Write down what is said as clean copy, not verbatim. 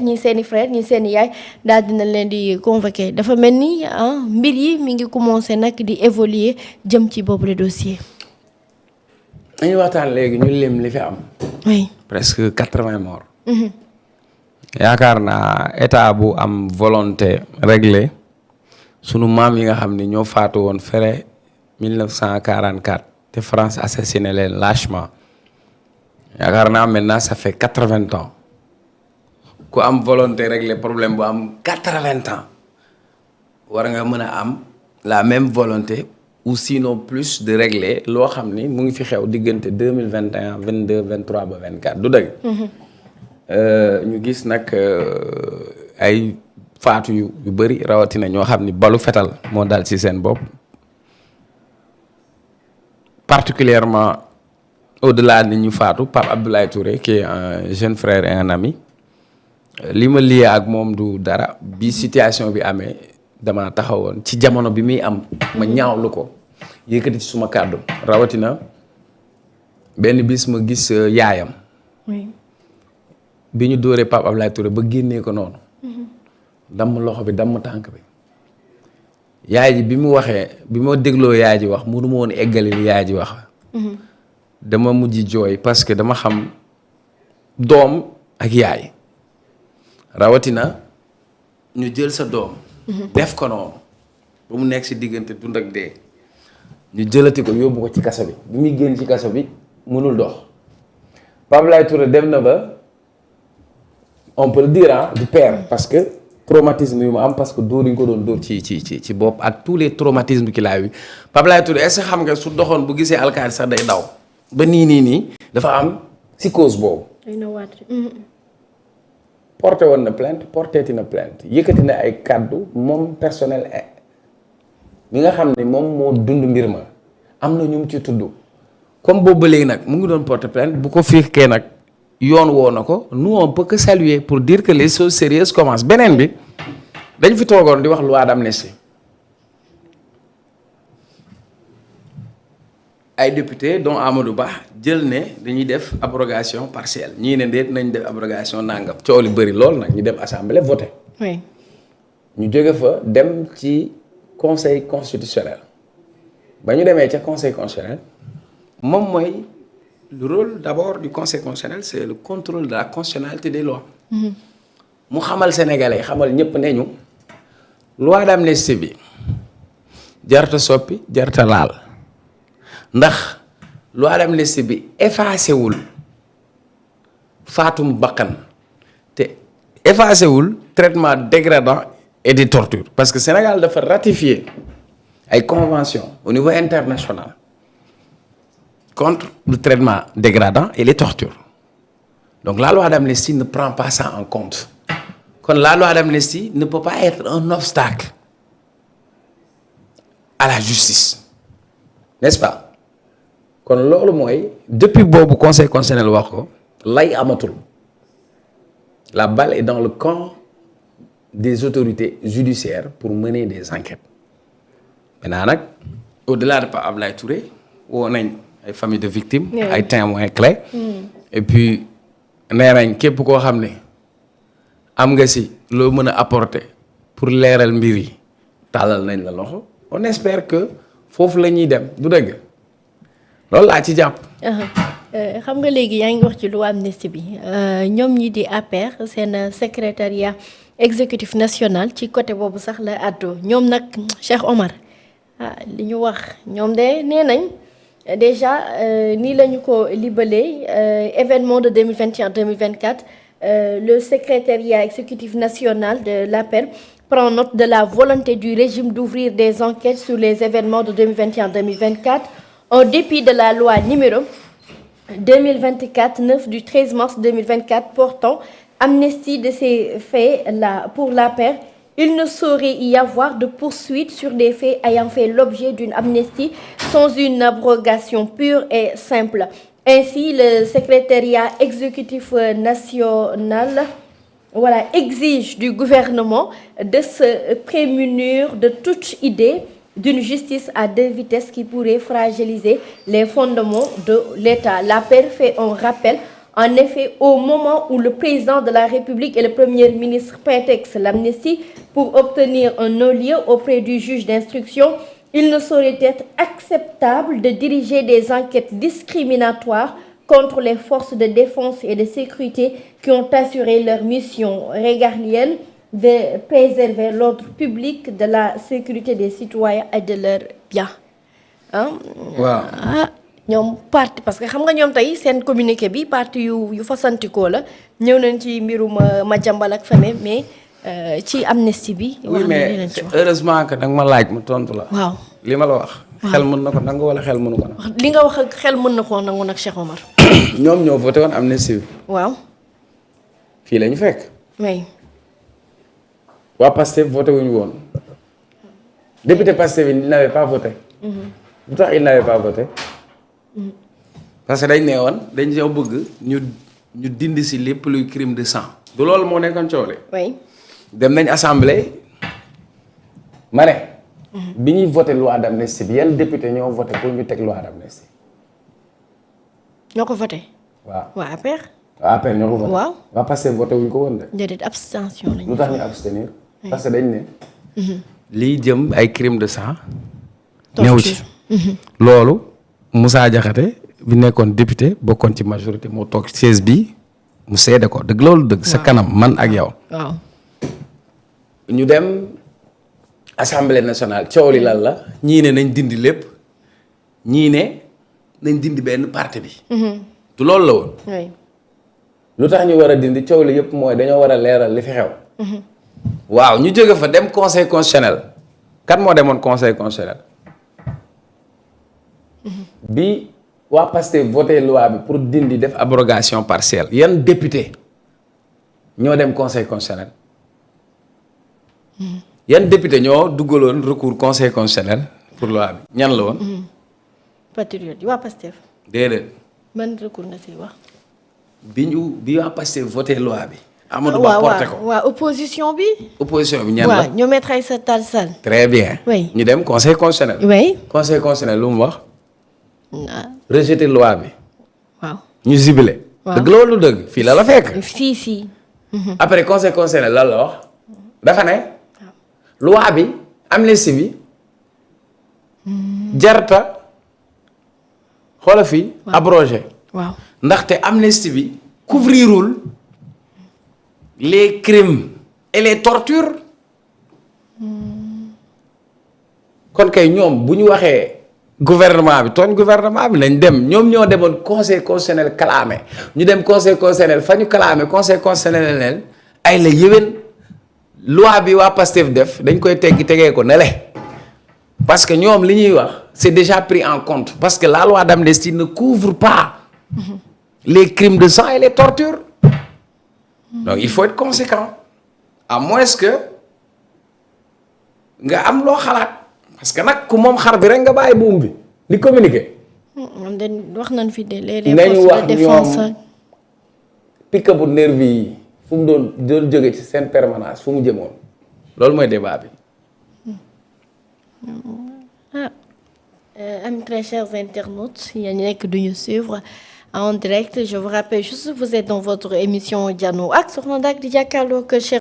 ñi seeni frère ñi seeni yaay daal dina leen di convoqué dafa mel ni mbir yi mi ngi commencé nag di évoluer jëm ci boobu le dossier. dañuy waxtaan léegi ñu lim li fi am. oui presque 80 morts. yaakaar naa état bu am volonté régler sunu maam yi nga xam ni ñoo faatu woon fere 1944 te France assassiné leen lâchement yaakaar naa maintenant ça fait 80 ans. ku am volonté régler problème bu am 80 ans war nga mën a am la même volonté ou sinon plus de régler loo xam ni mu ngi fi xew diggante 2021 22 23 ba 24 du dëgg. ñu gis nag ay faatu yu bëri rawatina ñoo xam ni balu fetal moo dal ci seen bopp particulièrement au-delà ni ñu faatu Pape Abdoulaye Touré qui est un jeune frère et un ami. li ma liyee ak moom du dara bi situation bi amee dama taxawoon ci jamono bi muy am ma ñaawlu ko yëkkati ci suma kàddu rawatina benn bis ma gis yaayam bi ñu dóoree Pape Abdoulaye Touré ba génnee ko noonu damm loxo bi damm tànk bi yaay ji bi mu waxee bi ma dégloo yaay ji wax mënu ma woon eggali li yaay ji wax dama mujj jooy parce que dama xam doom ak yaay rawatina ñu jël sa doom def ko noonu ba mu nekk ci diggante dund ak dee ñu jëlati ko yóbbu ko ci kaso bi bi muy génn ci kaso bi mënul dox Pape Abdoulaye Touré dem na ba on peut le dire du père parce que traumatisme yu mu am parce que dóor yi ñu ko doon dóor ci bopp ak tous les traumatismes qu'il a eu Pape Abdoulaye Touré est-ce que xam nga su doxoon bu gisee alkaati sax day daw ba nii dafa am psychose boobu porté woon na plainte portéti na plainte yëkkati na ay kàddu moom personnel mi nga xam ne moom moo dund mbir ma am na ñu mu ci tudd comme boobu ba léegi nag mu ngi doon porter plainte bu ko fiixkee nag yoon woo na ko nous on peut que saluer pour dire que les choses sérieuses commencent beneen bi dañ fi toogoon di wax loi d'amnistie ay député dont Amadou Ba jël ne dañuy def abrogation partielle ñii ne déet nañ def abrogation nangam coow li bëri lool nag ñu dem assemblée voté. oui. ñu jóge fa dem ci conseil constitutionnel ba ñu demee ca conseil constitutionnel moom mooy le rôle d'abord du conseil constitutionnel c'est le contrôle de la constitutionnalité des lois. mu xamal sénégalais xamal ñëpp ne ñu loi d'amnistie bi jarta soppi jarta laal. ndax loi d'amnistie bi effacé wul faatum bakkan te effacé wul traitement dégradant et de torture parce que Sénégal dafa ratifier ay conventions au niveau international contre le traitement dégradant et les tortures donc la loi d'amnistie ne prend pas ça en compte kon la loi d'amnistie ne peut pas être un obstacle à la justice n'est-ce pas kon loolu mooy depuis boobu conseil constitutionnel wax ko lay amatul la balle est dans le camp des autorités judiciaires pour mener des enquêtes maintenant nag au-delà de Pape Abdoulaye Touré woo nañ ay familles de victimes ay témoins clés et puis nee nañ képp koo xam ne am nga si loo mën a apporter pour leeral mbir yi tàllal nañ la loxo on espère que foofu la ñuy dem du dëgg loolu laa ci jàpp. xam nga léegi yaa ngi wax ci loi amnistie bi ñoom ñi di APR seen secrétariat exécutif national ci côté boobu sax la àddoo ñoom nag Cheikh Omar li ñu wax ñoom de nee nañ déjà nii la ñu ko libalee événement de 2021-2024 le secrétariat exécutif national de l'APR prend note de la volonté du régime d'ouvrir des enquêtes sur les événements de 2021-2024 en dépit de la loi numéro 2024-9 du 13 mars 2024 portant amnistie de ces faits-là pour l'APR, il ne saurait y avoir de poursuite sur des faits ayant fait l'objet d'une amnistie sans une abrogation pure et simple. Ainsi, le secrétariat exécutif national exige du gouvernement de se prémunir de toute idée d'une justice à deux vitesses qui pourrait fragiliser les fondements de l'État. L'APR fait un rappel En effet, au moment où le président de la République et le Premier ministre prétextent l'amnistie pour obtenir un non-lieu auprès du juge d'instruction, il ne saurait être acceptable de diriger des enquêtes discriminatoires contre les forces de défense et de sécurité qui ont assuré leur mission régalienne de préserver l'ordre public, de la sécurité des citoyens et de leurs biens. waaw ñoom parti parce que xam nga ñoom tey seen communiqué bi parti yu fasantikoo la ñëw nañ ci mbirum Madiambal ak Feme mais ci amnistie bi. oui mais heureusement que danga ma laaj ma tontu la. waaw li ma la wax. xel mën na ko nangu wala xel mënu ko nangu. li nga wax ak xel mën na koo nangu nag Cheikh Omar. ñoom ñoo voté woon amnistie bi. waaw. fii la ñu fekk. oui. waa Pastef voté wuñu woon. député Pastef il n'avait pas voté. lu tax il n'avait pas voté. parce que dañ ne woon dañ ñoo bëgg ñu dindi si lépp luy crime de sang. du loolu moo nekkoon coow li. oui. dem nañ assemblée ma ne. bi ñuy voté loi d'amnistie bi yan député ñoo voté pour ñu teg loi d'amnistie. ñoo ko voté. waaw waa APR. waaw APR ñoo ko voté. waaw waa Pastef voté wuñ ko woon de. déedéet abstention lañu. lu tax ñu abstenir. parce que dañ ne. lii jëm ay crime de sang. ñëw ci. loolu Moussa Diakhaté bi nekkoon député bokkoon ci majorité moo toog siège bi mu seede ko dëgg loolu dëgg. sa kanam man ak yow. waaw. ñu dem assemblée nationale coow li lan la ñii ne nañ dindi lépp ñii ne nañ dindi benn parti bi. du loolu la woon. oui. lu tax ñu war a dindi coow li yëpp mooy dañoo war a leeral li fi xew. waaw ñu jóge fa dem conseil constitutionnel kan moo demoon conseil constitutionnel. bi waa Pastef voté loi bi pour dindi def abrogation partielle yan député ñoo dem conseil constitutionnel. yan député ñoo duggaloon recours conseil constitutionnel pour loi bi ñan la woon. patriote yi waa Pastef. déedéet. man recours nga si wax. bi waa Pastef voté loi bi. Amadou Ba porté ko waaw opposition bi. opposition bi ñan la waaw ñoo mettre Aïssata Tall Sall. très bien. oui ñu dem conseil constitutionnel. oui. conseil constitutionnel lu mu wax. ah. rejeté loi bi. waaw. ñu zibilé. waaw dëgg loolu dëgg fii la fekk. si. après conseil constitutionnel lan la wax. dafa ne. loi bi amnistie bi. jarta xoola fii. abrogé. waaw ndaxte amnistie bi couvrirul les crimes et les tortures. kon kay ñoom bu ñu waxee gouvernement bi tooñ gouvernement bi nañ dem ñoom ñoo demoon conseil constitutionnel clamé ñu dem conseil constitutionnel fa ñu clamé conseil constitutionnel ay la yéwén loi bi waa Pastef def dañ koy tegee ko ne le parce que ñoom li ñuy wax c'est déjà pris en compte parce que la loi d'amnistie ne couvre pas les crimes de sang et les tortures. Donc il faut être conséquent à moins que nga am loo xalaat parce que nag ku moom xar bi rek nga bàyyi buum bi di communiquer. moom dañ wax nañ fi de les nañu forces wax de défense. ñoom pick-up bu nervi yi fu mu doon jóge ci seen permanence fu mu jëmoon loolu mooy débat bi. Amis très chers internautes yéen ñi nekk duñu suivre en direct je vous rappelle juste vous êtes dans votre émission Diano ak Soxna Ndak di jàkkaarloo ak